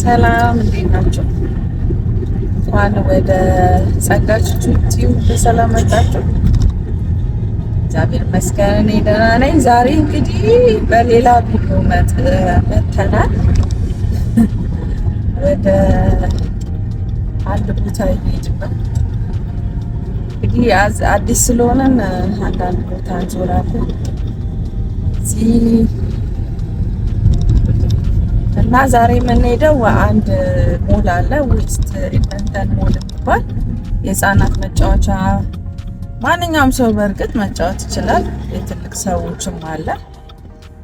ሰላም እንዴት ናችሁ? እንኳን ወደ ጸጋች ዩቲዩብ በሰላም መጣችሁ። እግዚአብሔር ይመስገን እኔ ደህና ነኝ። ዛሬ እንግዲህ በሌላ ቪዲዮ መጥተናል። ወደ አንድ ቦታ እየሄድን ነው። እንግዲህ አዲስ ስለሆነን አንዳንድ ቦታ እንዞራለን እና ዛሬ የምንሄደው አንድ ሞል አለ፣ ዌስት ኤድመንተን ሞል የሚባል የህፃናት መጫወቻ፣ ማንኛውም ሰው በእርግጥ መጫወት ይችላል፣ የትልቅ ሰዎችም አለ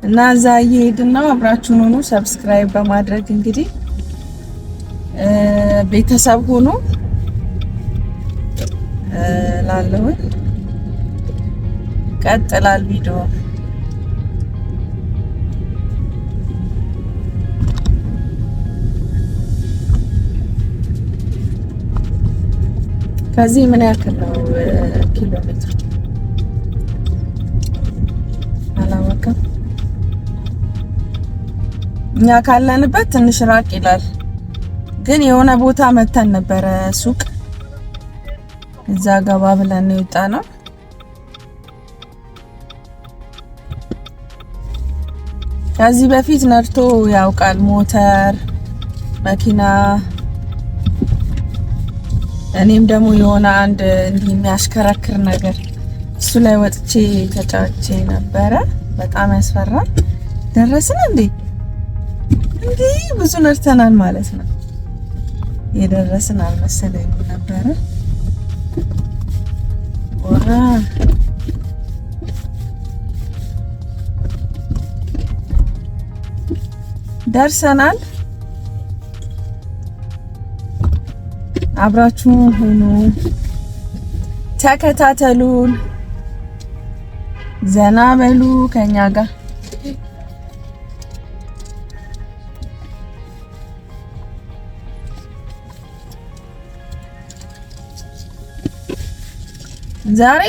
እና እዛ እየሄድን ነው። አብራችሁን ሆኑ። ሰብስክራይብ በማድረግ እንግዲህ ቤተሰብ ሆኑ ላለሁኝ ቀጥላል ቪዲዮ። ከዚህ ምን ያክል ነው ኪሎ ሜትር አላወቅም። እኛ ካለንበት ትንሽ ራቅ ይላል፣ ግን የሆነ ቦታ መተን ነበረ ሱቅ፣ እዛ ገባ ብለን የወጣ ነው። ከዚህ በፊት ነድቶ ያውቃል ሞተር መኪና። እኔም ደግሞ የሆነ አንድ እንዲህ የሚያሽከረክር ነገር እሱ ላይ ወጥቼ ተጫውቼ ነበረ። በጣም ያስፈራል። ደረስን እንዴ? እንዲህ ብዙ ነድተናል ማለት ነው። የደረስን አልመሰለኝም ነበረ። ወራ ደርሰናል። አብራችሁ ሁኑ፣ ተከታተሉን፣ ዘና በሉ ከኛ ጋር። ዛሬ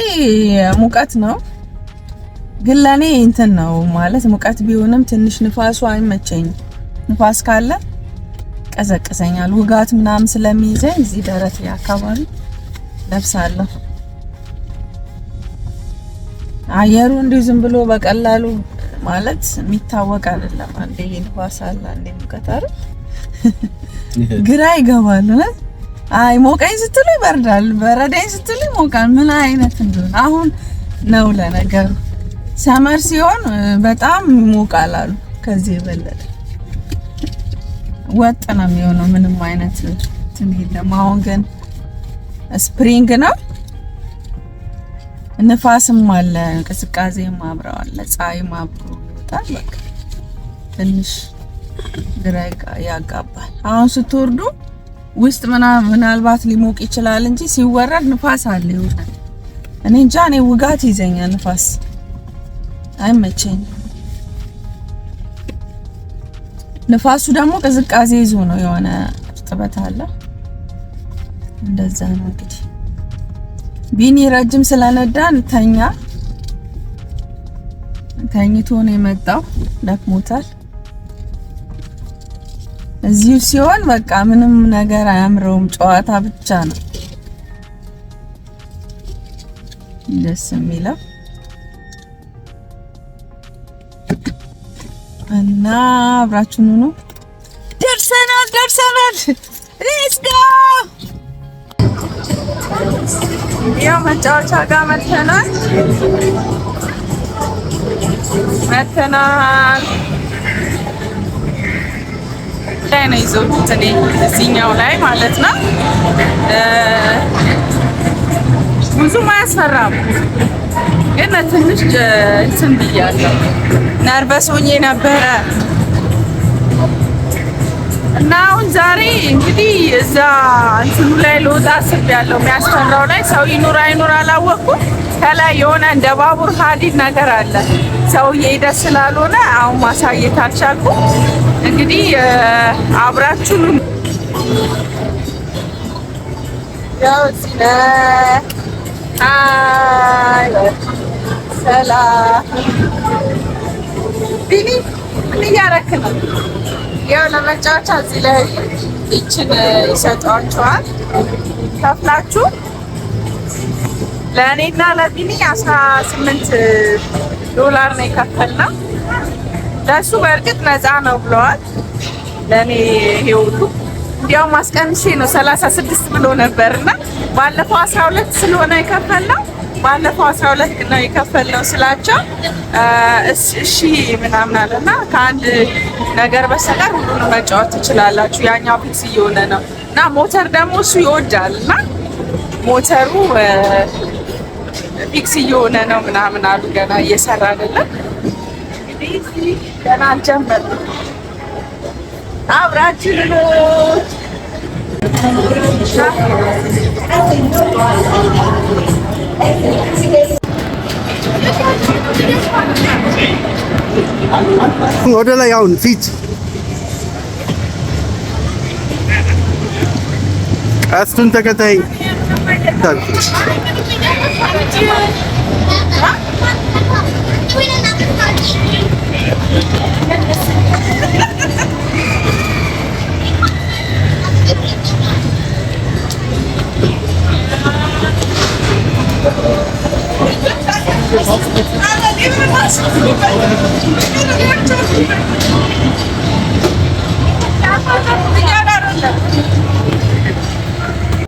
ሙቀት ነው፣ ግን ለኔ እንትን ነው ማለት ሙቀት ቢሆንም ትንሽ ንፋሱ አይመቸኝም። ንፋስ ካለ ቀዘቅዘኛል። ውጋት ምናምን ስለሚይዘኝ እዚህ ደረት አካባቢ ለብሳለሁ። አየሩ እንዲሁ ዝም ብሎ በቀላሉ ማለት የሚታወቅ አይደለም። አንዴ ንፋስ አለ፣ አንዴ ሙቀት አይደል? ግራ ይገባል። አይ ሞቀኝ ስትሉ ይበርዳል፣ በረደኝ ስትሉ ይሞቃል። ምን አይነት እንደሆነ አሁን ነው ለነገሩ። ሰመር ሲሆን በጣም ይሞቃል አሉ። ከዚህ የበለጠ ወጥ ነው የሚሆነው። ምንም አይነት እንትን የለም። አሁን ግን ስፕሪንግ ነው፣ ንፋስም አለ፣ እንቅስቃሴም አብረዋል፣ ፀሐይም አብሮ ይወጣል። በቃ ትንሽ ግራ ያጋባል። አሁን ስትወርዱ ውስጥ ምናልባት ሊሞቅ ይችላል እንጂ ሲወረድ ንፋስ አለ ይወጣል። እኔ እንጃ፣ እኔ ውጋት ይዘኛል፣ ንፋስ አይመቸኝም። ንፋሱ ደግሞ ቅዝቃዜ ይዞ ነው፣ የሆነ እርጥበት አለ። እንደዛ ነው እንግዲህ። ቢኒ ረጅም ስለነዳን ተኝቶ ነው የመጣው፣ ደክሞታል። እዚሁ ሲሆን በቃ ምንም ነገር አያምረውም፣ ጨዋታ ብቻ ነው ደስ የሚለው። እና አብራችሁን ነው። ደርሰናል። ሌትስ ጎ። ያው መጫወቻ ጋር መተናል። ላይ ነው ይዘውት እኔ እዚህኛው ላይ ማለት ነው። ብዙም አያስፈራም፣ ግን ትንሽ እንትን ብያለሁ፣ ነርቨስ ሆኜ ነበረ እና አሁን ዛሬ እንግዲህ እዛ እንትኑ ላይ ልወጣ አስቤያለሁ። የሚያስፈራው ላይ ሰው ይኑር አይኑር አላወቅኩም። ከላይ የሆነ እንደ ባቡር ሀዲድ ነገር አለ። ሰው እየሄደ ስላልሆነ አሁን ማሳየት አልቻልኩም። እንግዲህ አብራችሁን ያው እዚህ ሰላም ቢኒ ምን እያደረክ ነው? ያው ለመጫወቻ እዚህ ላይ ይችን ይሰጧቸዋል ከፍላችሁ። ለእኔና ለቢኒ $18 ነው የከፈልነው። ለእሱ በእርግጥ ነፃ ነው ብለዋል። ለእኔ ይሄ ሁሉ እንዲያውም አስቀንሼ ነው 36 ብሎ ነበርና ባለፈው 12 ስለሆነ የከፈልነው ባለፈው 12 ነው የከፈልነው ስላቸው እሺ ምናምን አለና ከአንድ ነገር በስተቀር ሁሉንም መጫወት ትችላላችሁ፣ ያኛው ፊክስ እየሆነ ነው እና ሞተር ደግሞ እሱ ይወዳል እና ሞተሩ ፊክስ እየሆነ ነው ምናምን አሉ። ገና እየሰራ አይደለም እንግዲህ ገና አልጀመርንም። አብራችን ወደ ላይ አሁን ፊት ቀስቱን ተከታይ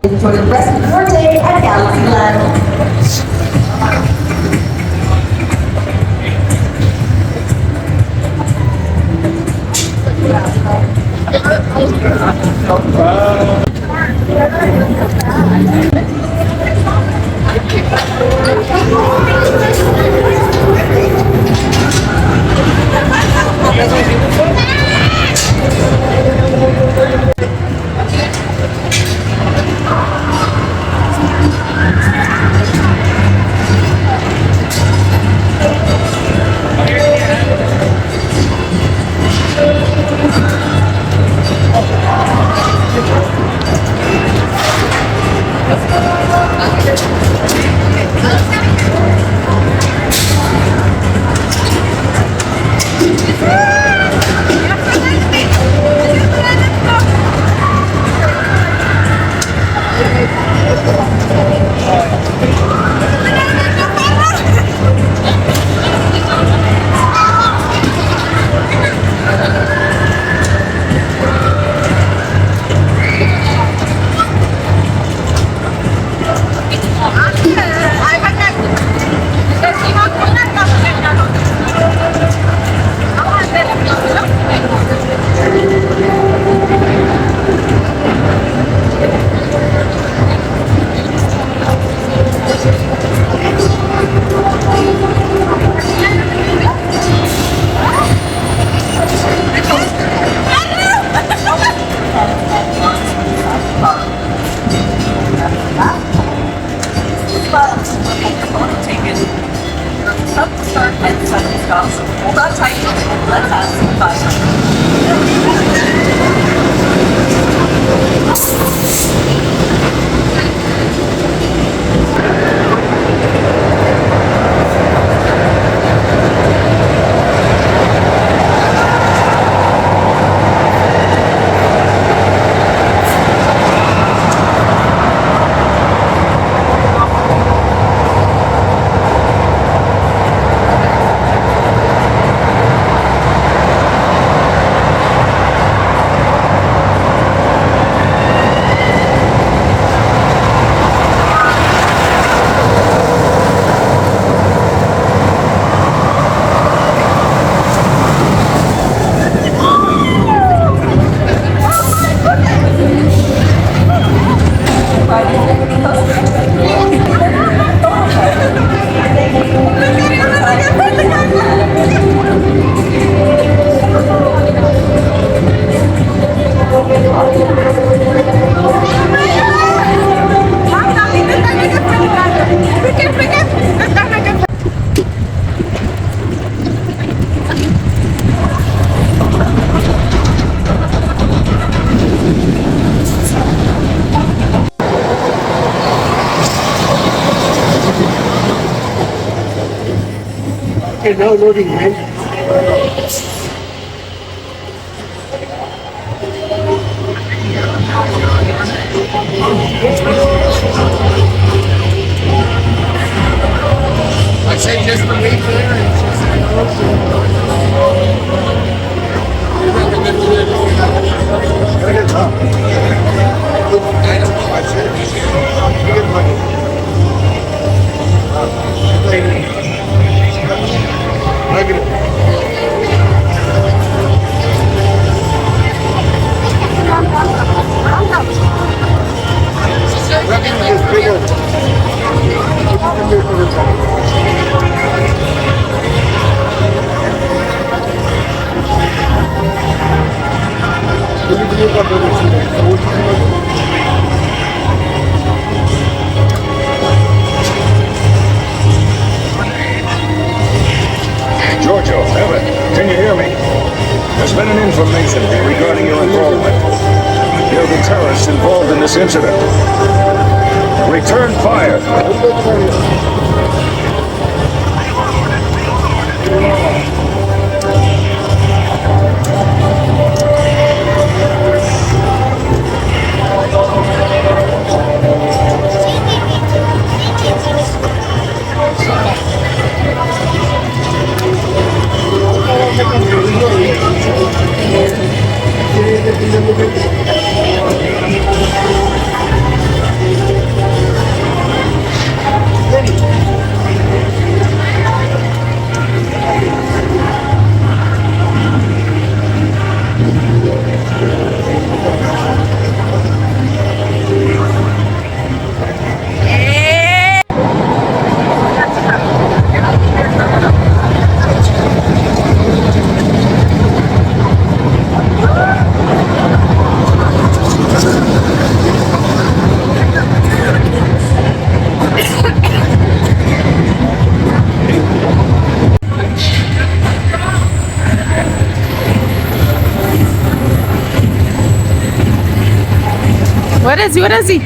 Enjoy the rest of your day at Galaxyland. Okay, now loading, right? There's been an information regarding your involvement. You're the terrorists involved in this incident. Return fire. ወደዚህ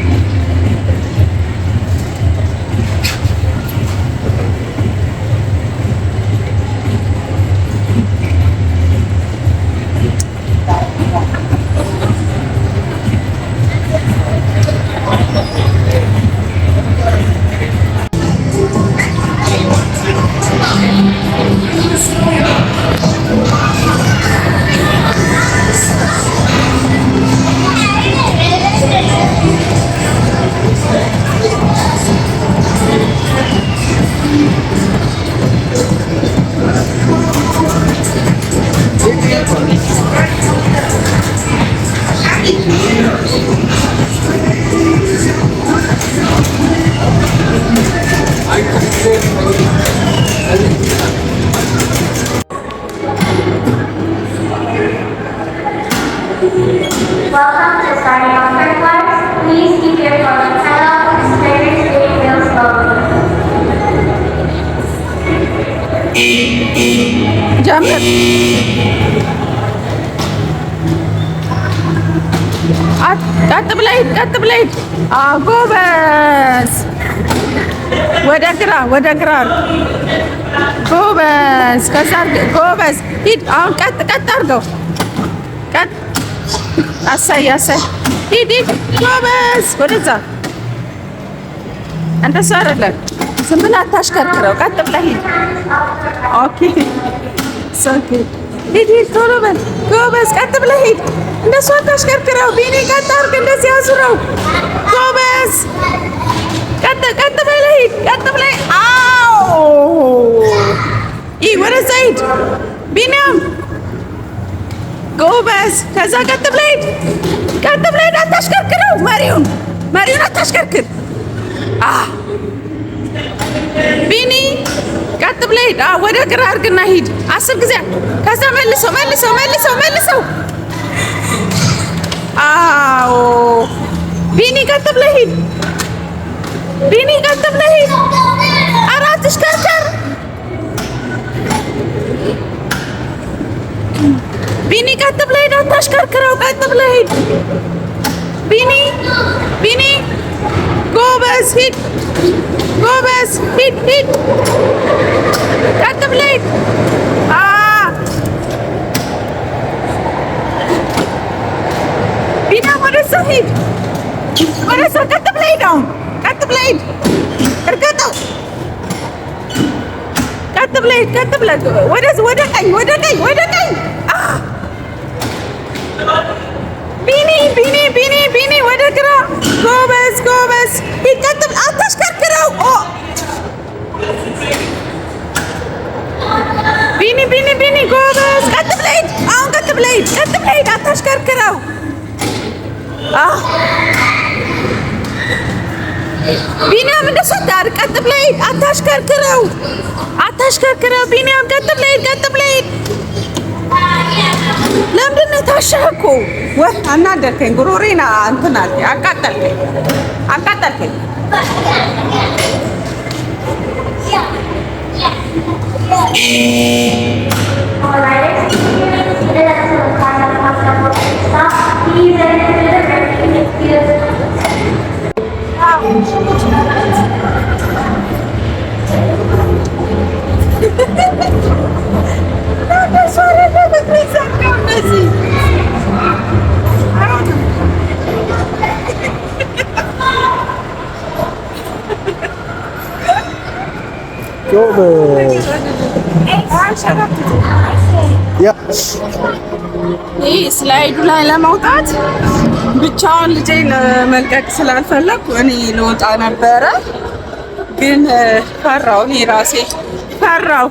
Welcome to starting off your class. Please keep your clothing tied up and stay real slowly. ጀምር። ቀጥ ብለህ ሂድ። ጎበዝ። ወደ ግራ ጎበዝ። ከዛ ጎበዝ ሂድ። አሁን ቀጥ አድርገው። ቀጥ አሳይ። ሂድ ጎበዝ። ወደዛ እንደሱ አይደለም። ዝም ብለህ አታሽከርክረው። ቀጥ ብለህ ሂድ። ኦኬ ሂድ። ቶሎ በል ጎበዝ። ቀጥ ብለህ ሂድ። እንደሱ አታሽከርክረው። ቢኒ ቀጥ አድርግ። እንደዚህ አዙረው። ጎበዝ። ቀጥ ብለህ ሂድ። አዎ ወደዛ ሂድ። ቢኒያም ጎበዝ። ከዛ ቀጥ ብለህ ሂድ። አታሽከርክረው። መሪውን አታሽከርክር። ቢኒ ቀጥ ብለህ ሂድ። ወደ ግራ አድርግና ሂድ 10 ጊዜ። ከዛ መልሰው። አዎ ቢኒ ቀጥ ብለህ ሂድ። ኧረ አትሽከርከር። ቢኒ ቀጥ ብለህ ሂድ። አታሽከርክረው። ቀጥ ብለህ ሂድ። ቢኒ ጎበዝ። ሂድ። ቀጥ ብለህ ሂድ። ቢና ወደዛ ሂድ። ቀጥ ብለህ ሂድ። አሁን ቀጥ ብለህ ሂድ። እርገጠው። ቀጥ ብለህ ወደ ቀኝ። ቢኒ ወደ ግራ። ጎበዝ። ሂድ። ቀጥ ብለህ አታሽከርክረው። ቢኒ ጎበዝ። ቀጥ ብለህ ሂድ። አሁን ቀጥ ብለህ ሂድ። አታሽከርክረው። ቢኒያም እንደሱ አታድርግ። ቀጥ ብለህ ሂድ። አታሽከርክረው። ቢኒያም ቀጥ ብለህ ሂድ። ለምንድን ነው የታሸህ እኮ? ወይ አናደርከኝ። ጉሮሬን እንትን አልከኝ። አቃጠልከኝ። All right. ይህ ስላይዱ ላይ ለመውጣት ብቻውን ልጄን መልቀቅ ስላልፈለኩ እኔ ልወጣ ነበረ፣ ግን ፈራው። እኔ ራሴ ፈራው።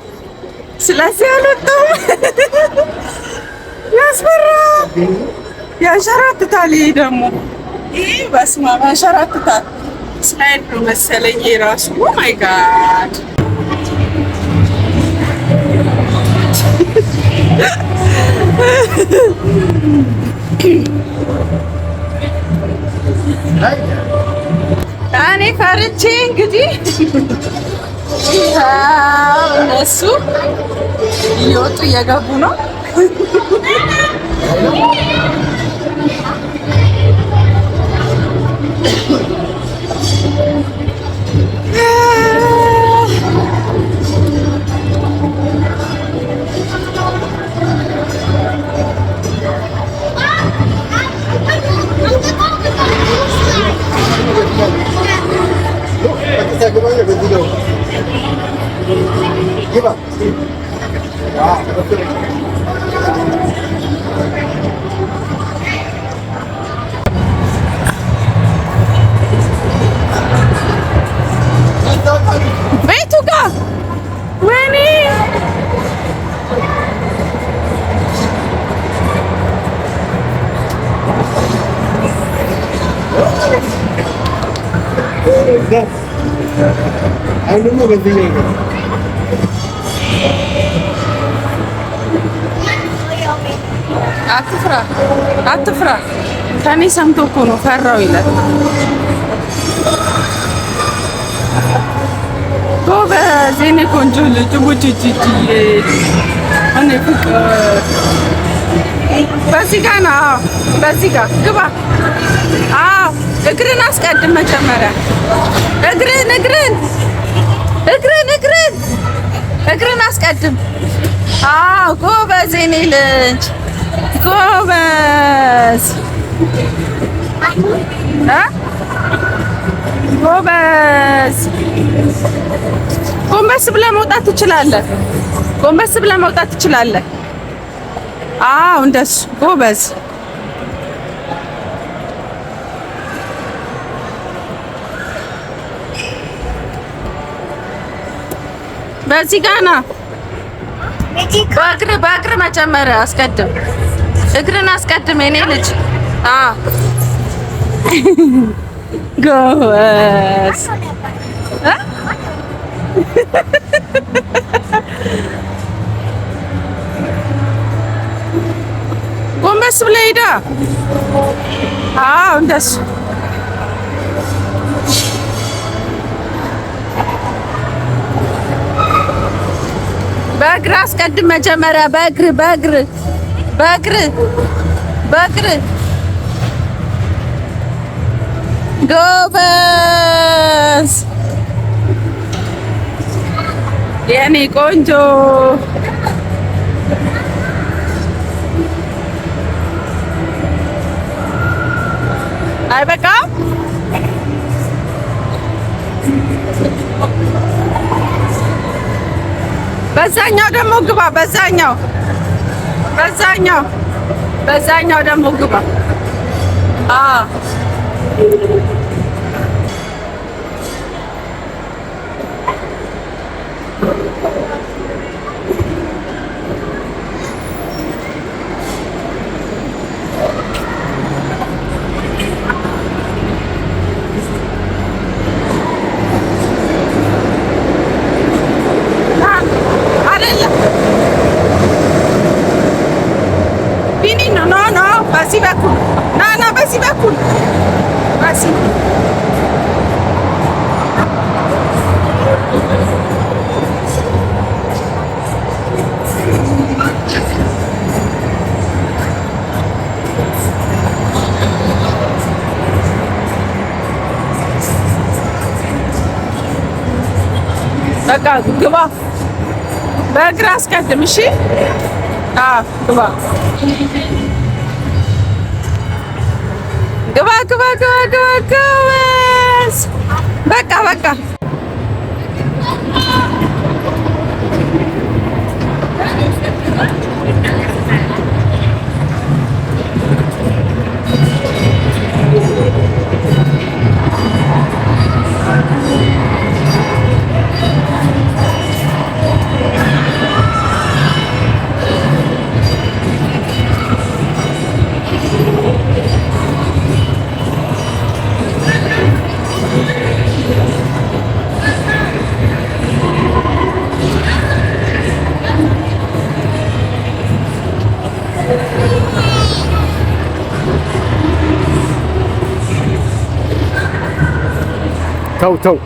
ስለዚህ አልወጣም። ያስፈራል፣ ያንሸራትታል። ይሄ ደግሞ በስመ አብ ያንሸራትታል። ስላይድ ነው መሰለኝ ራሱ። ኦ ማይ ጋድ እኔ ፈርቼ እንግዲህ እነሱ እየወጡ እየገቡ ነው። ቤቱ ጋር ወይኔ አትፍራ አትፍራ። ከኔ ሰምቶ እኮ ነው ፈራው ይላል። ጎበዝ የኔ ቆንጆ ልጅ ውጭጭጭ እኔ ፍቅር በዚህ ጋር ነው። በዚህ ጋር ግባ። አዎ እግርን አስቀድም መጀመሪያ። እግርን አስቀድም። አዎ ጎበዝ የኔ ልጅ ጎበዝ ጎበዝ። ጎንበስ ብለህ መውጣት ትችላለህ። ጎንበስ ብለህ መውጣት ትችላለህ። አዎ እንደሱ ጎበዝ። በዚህ ጋር ና። በእግር መጀመሪያ አስቀድም። እግርን አስቀድም የኔ ልጅ። አዎ ጎበዝ። ጎንበስ ብለህ ሂዳ። አዎ እንደሱ በእግር አስቀድም መጀመሪያ። በእግር ጎበዝ የኔ ቆንጆ። አይበቃም? በዛኛው ደግሞ ግባ። በዛኛው ደግሞ ግባ። በዚህ በኩል ና በዚህ በኩል በቃ ግባ። በእግር አስቀድም። እሺ ግባ። ጎበዝ። በቃ ተው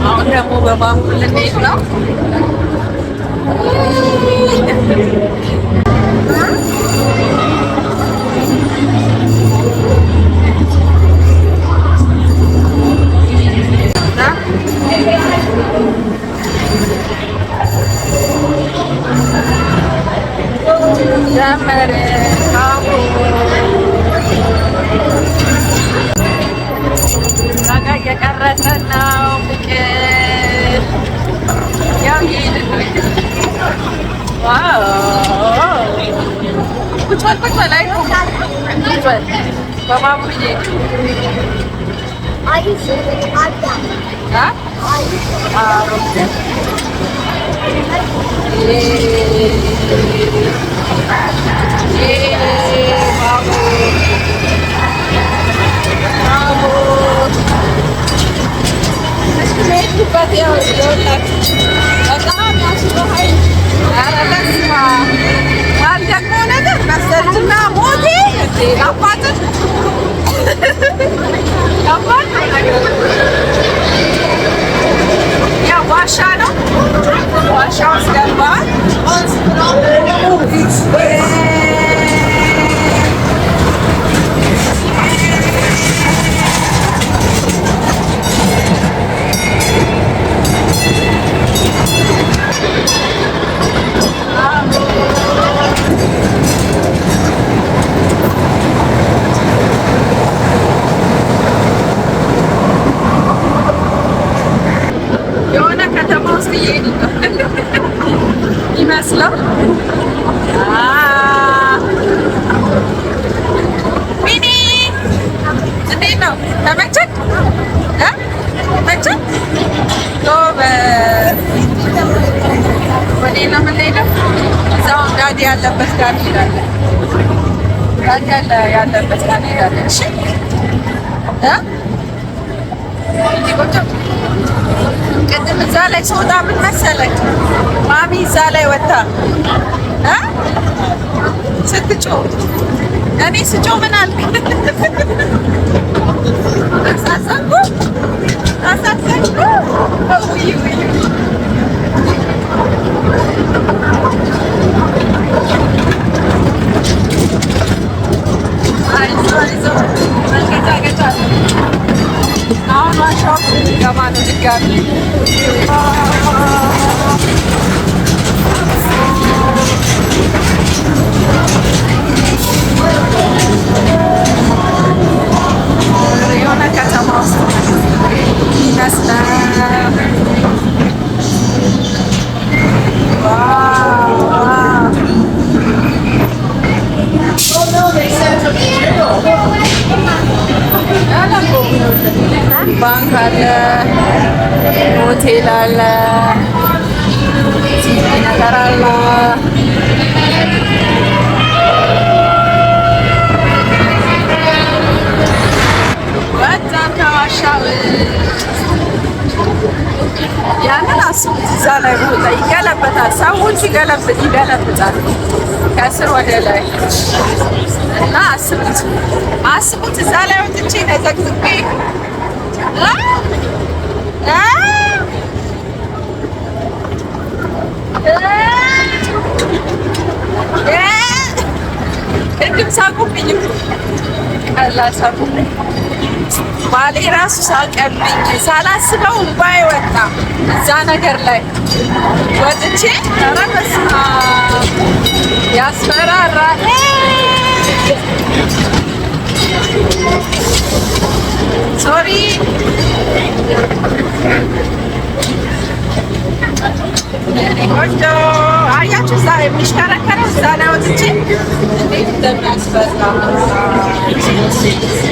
አሁን ደግሞ በባቡር ልንሄድ ነው። ቁጭ በል አይቆም ቁጭ በል በባቡር እየሄድን ዋሻ ነው። ዋሻ ውስጥ ገባን። የሆነ ከተማ ውስጥ እየሄድን ነው ይመስለው። ሚኒ እንዴት ነው? ተመቸህ? ተመቸህ? ወዴት ነው የምንሄደው? እዛው ዳዲ ያለበት ጋር እንሄዳለን። ዳዲ ያለበት ጋር እንሄዳለን። እሺ ቅድም እዛ ላይ ስወጣ ምን መሰለህ ማሚ እዛ ላይ ወጣ ስትጮህ እኔ ስጮህ ምን አልክ? አሳዘንኩ አሁን ዋሻው ገባ ነው ድጋሚ የሆነ ከተማ ውስጥ ይመስላል። ባንክ አለ፣ ሆቴል አለ፣ ነገር አለ። በጣም ከዋሻው ያንን አስቡት። እዛ ላይ ቦታ ይገለበጣል። ሰውን ሲገለብጥ ይገለብጣል ከስር ወደ ላይ እና አስቡት እዛ ላይ ወጥቼ ተዘግዝቄ ቅድም ሳቁብኝ ቀላል ሳቁብኝ። ባሌ ራሱ ሳቀብኝ። ሳላስበው እምባዬ ወጣ እዛ ነገር ላይ ወጥቼ። ኧረ በስመ አብ ያስፈራራል። ሶሪ ቆንጆ አያችሁ፣ እዛ የሚሽከረከረው እዛ ላይ ወጥቼ እንዴት እንደሚያስፈራ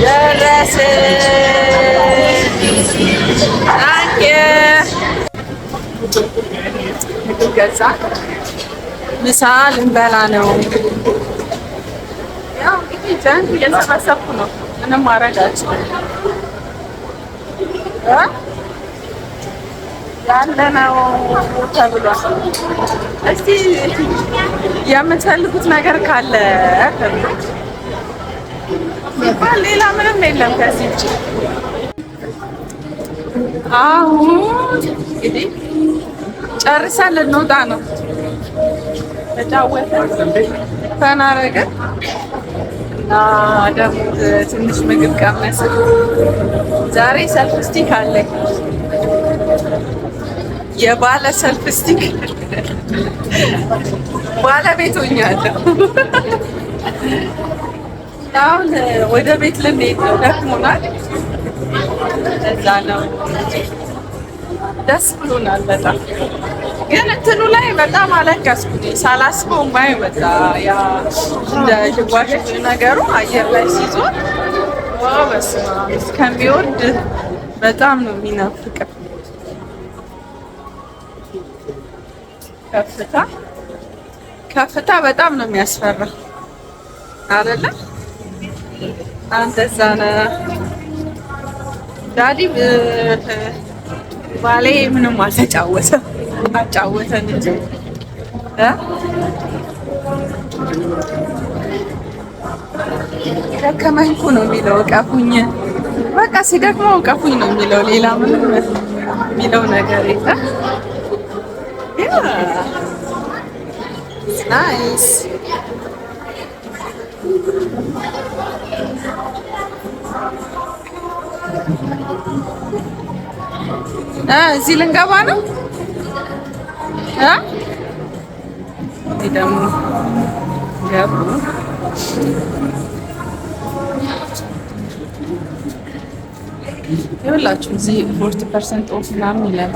ደረስን። ምግብ ገዛን፣ ምሳ ልንበላ ነው። ያው እንግዲህ ዘንድ እየሰበሰብኩ ነው። ምንም ማድረግ አልችልም። ያለነው ተብሏል። እስቲ የምትፈልጉት ነገር ካለ ተብሎ ሲባል ሌላ ምንም የለም ከዚህ ውጭ። አሁን እንግዲህ ጨርሰን ልንወጣ ነው። ተጫወተን ተናረገን እና ደግሞ ትንሽ ምግብ ቀመስን። ዛሬ ሰልፍ ስቲክ አለኝ፣ የባለ ሰልፍ ስቲክ ባለቤት ሆኛለሁ። አሁን ወደ ቤት ልንሄድ ነው፣ ደክሞናል። እዛ ነው ደስ ብሎናል በጣም። ግን እንትኑ ላይ በጣም አለቀስኩኝ ሳላስበው ማይ ወጣ ያ እንደ ጅዋሽ ነገሩ አየር ላይ ሲዞር በስመ አብ እስከሚወርድ በጣም ነው የሚናፍቀው። ከፍታ በጣም ነው የሚያስፈራ አይደለ? አንተዛ ነህ ዳዲ ባሌ ምንም አልተጫወተም አጫወተን እንጂ ደከመኝ እኮ ነው የሚለው እቀፉኝ በቃ ሲደክመው እቀፉኝ ነው የሚለው ሌላ ምንም የሚለው ነገር የለም። ናይስ እዚህ ልንገባ ነው። እዚህ ደግሞ ገቡ። ይኸውላችሁ እዚህ 40% ኦፍ ምናምን ይላል።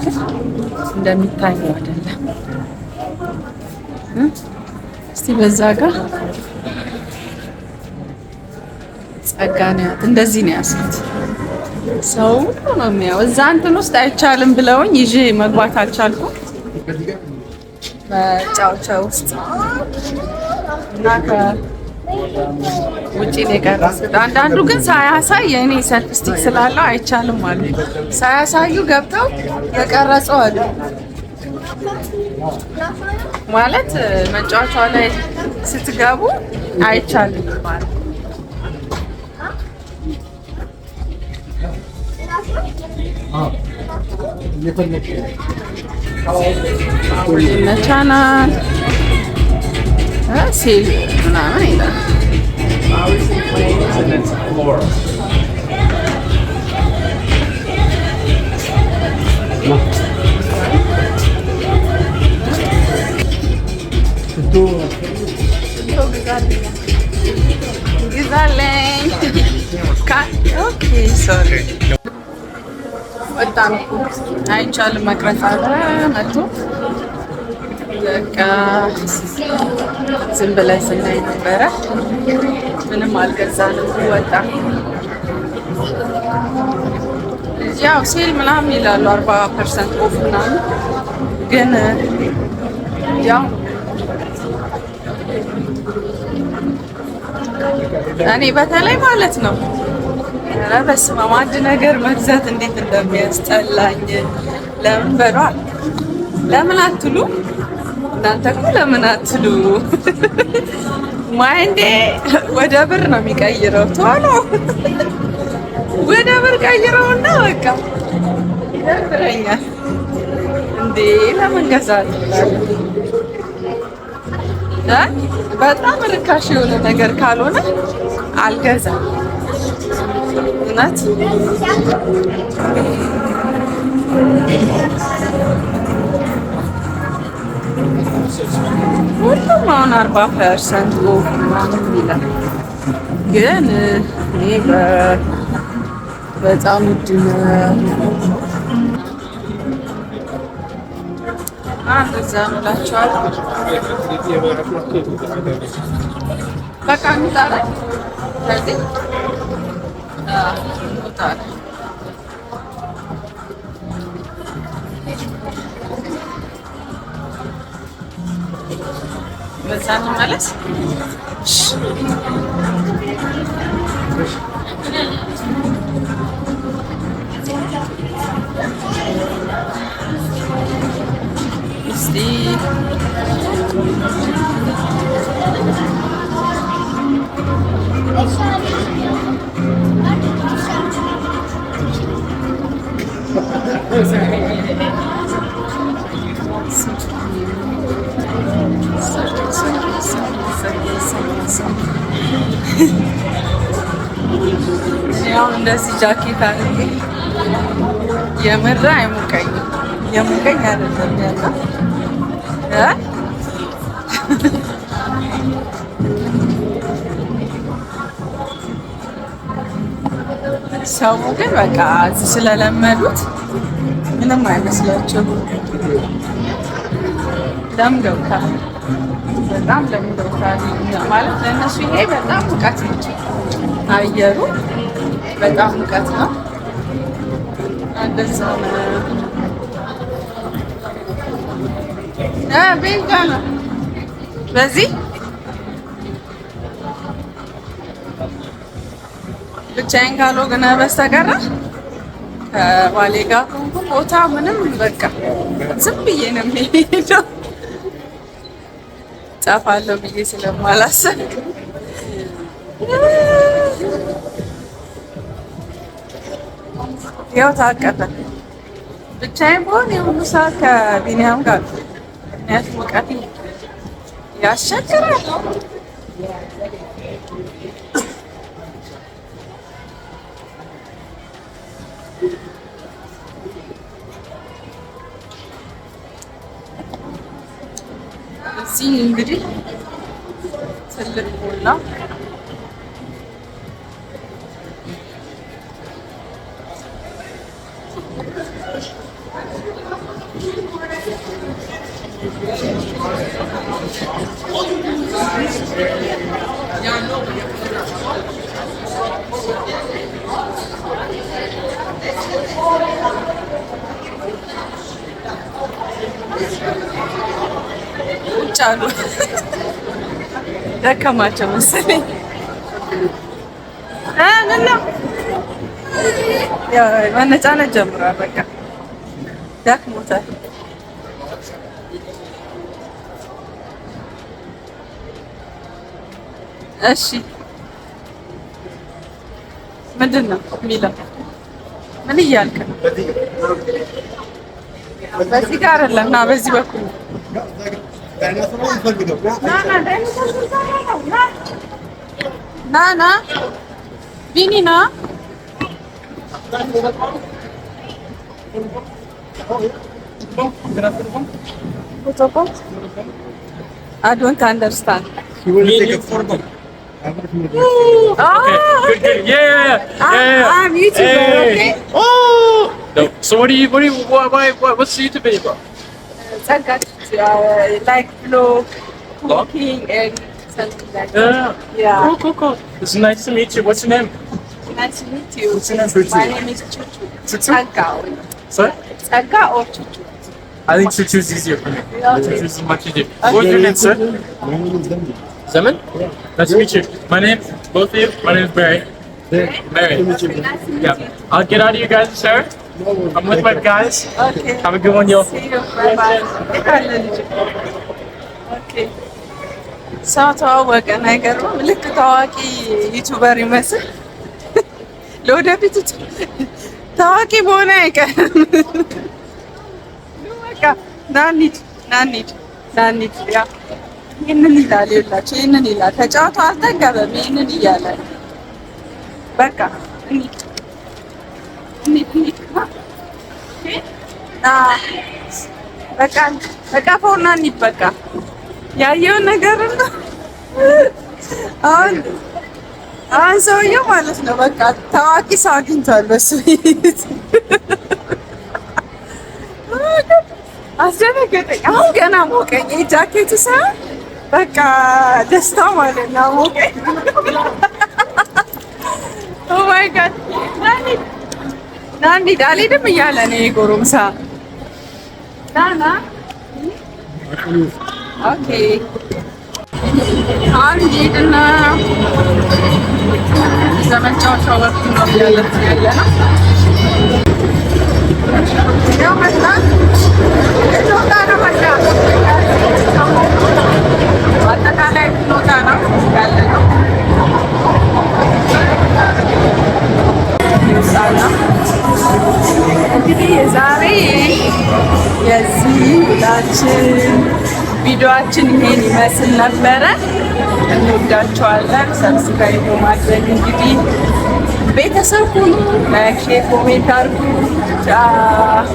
እንደሚታየው አይደለም። እስቲ በዛ ጋር ጸጋንያት እንደዚህ ነው ያስኩት። ሰው ነው የሚያው እዛ እንትን ውስጥ አይቻልም ብለውኝ ይዤ መግባት አልቻልኩም። በጫውቻ ውስጥ እና ከውጪ ነው የቀረጽኩት። አንዳንዱ ግን ሳያሳይ የእኔ ሰልፍ ስቲክ ስላለው አይቻልም አሉ። ሳያሳዩ ገብተው የቀረጸው አሉ። ማለት መጫወቻው ላይ ስትገቡ አይቻልም ማለት ይመቻናል። ሴል ምናምን ይላል። ግዛለኝ። ኦኬ ሶሪ በጣም አይቻልም መቅረጽ አለ መጥቶ በቃ ዝም ብለን ስናይ ነበረ። ምንም አልገዛንም። ወጣ ያው ሴል ምናምን ይላሉ 40% ኦፍ ምናምን ግን ያው እኔ በተለይ ማለት ነው ኧረ በስመ አብ አንድ ነገር መግዛት እንዴት እንደሚያስጠላኝ ለምን በሏል ለምን አትሉ እናንተ እኮ ለምን አትሉ ማይንዴ ወደ ብር ነው የሚቀይረው ቶሎ ወደ ብር ቀይረውና በቃ ይደብረኛል እንዴ ለምን ገዛት በጣም ርካሽ የሆነ ነገር ካልሆነ አልገዛም እውነት ሁሉም አሁን 40% ኦፍ ምናምን ይላል ግን እኔ በጣም ውድ ነው እዛ ነው እላቸዋለሁ። በቃ እንውጣለን ከዚህ እንውጣለን። በዛ እንመለስ። እስቲ ያው እንደዚህ ጃኬት አድርጌ የምር አይሞቀኝም። የሞቀኝ አይደለም ያለው ሰው ግን በቃ እዚህ ስለለመዱት ምንም አይመስላቸውም። ለምደውታል። በጣም ለምደውታል ማለት ለእነሱ ይሄ በጣም ሙቀት ነው። አየሩ በጣም ሙቀት ነው። እንደዛ ነው። ቤዛ ነው በዚህ ብቻዬን ካልሆነ በስተቀር ከባሌ ጋር ቦታ ምንም በቃ ዝም ብዬ ነው የምሄደው። ጠፋለሁ ብዬ ስለማላስብ ያው ታቀደ ብቻዬን ብሆን የሁሉ ሰዓት ከቢኒያም ጋር ምክንያቱም ሙቀት ያስቸግራል። እዚህ እንግዲህ ትልቅ ሞላ ጫሉ ደከማቸው መሰለኝ። ምን ነው ያው መነጫነጭ ጀምሯል። በቃ ደክሞታል። እሺ ምንድን ነው የሚለው? ምን እያልክ ነው? በዚህ ጋር አይደለም እና በዚህ በኩል ና ቢኒ ና I don't understand. You will take a photo. Okay. Good. Yeah. I'm YouTuber, okay? Oh. No. So what's the YouTube video about? Like vlog, cooking and something like that. Yeah. Cool. It's nice to meet you. What's your name? Nice to meet you. What's your name? My name is Chuchu. Chuchu? Tsagga. Sorry? Tsagga or Chuchu? I think Chuchu is easier for me. Okay. Chuchu is much easier. What's your name, sir? My name is Zambi. Zaman? Yeah. Nice to meet you. My name, both of you. My name is Barry. Barry. Nice to meet you. Yeah. I'll get out of you guys, sir. I'm with my guys. Okay. Have a good one, yo. See you. Bye. Okay. ሰው ተዋወቀን አይገርምም? ልክ ታዋቂ ዩቲዩበር ይመስል ለወደፊት ታዋቂ በሆነ አይቀርም። በቃ ናኒድ ያ ይህንን ይላል። ይኸውላችሁ ይህንን ይላል። ተጫውቶ አልጠገበም። ይህንን እያለ በቃ እንሂድ በቃ ፈውና እንሂድ በቃ ያየውን ነገር እና አሁን ሰውዬው ማለት ነው በቃ ታዋቂ ሰው አግኝቷል። በሱ አስደነገጠኝ። አሁን ገና ሞቀኝ። ጃኬቱ ሳይሆን በቃ ደስታ ማለት ነው ሞቀኝ። ኦ ማይ ጋድ ናኒድ አልሄድም እያለ ነው የጎረምሳ ና ኦኬ አሁን ሄድና ዘመቻዎቻው ወቅት ነው ያለ ነው። ያው መጣን ሎታ ነው በቃ አጠቃላይ ሎታ ነው ያለ ነው። እንግዲህ የዛሬ የዚህ ውላችን ቪዲዮአችን ይሄን ይመስል ነበረ። እንወዳችኋለን። ሰብስክራይብ በማድረግ እንግዲህ ቤተሰብ ሁኑ። ላይክ፣ ሼር፣ ኮሜንት አድርጉ። ቻው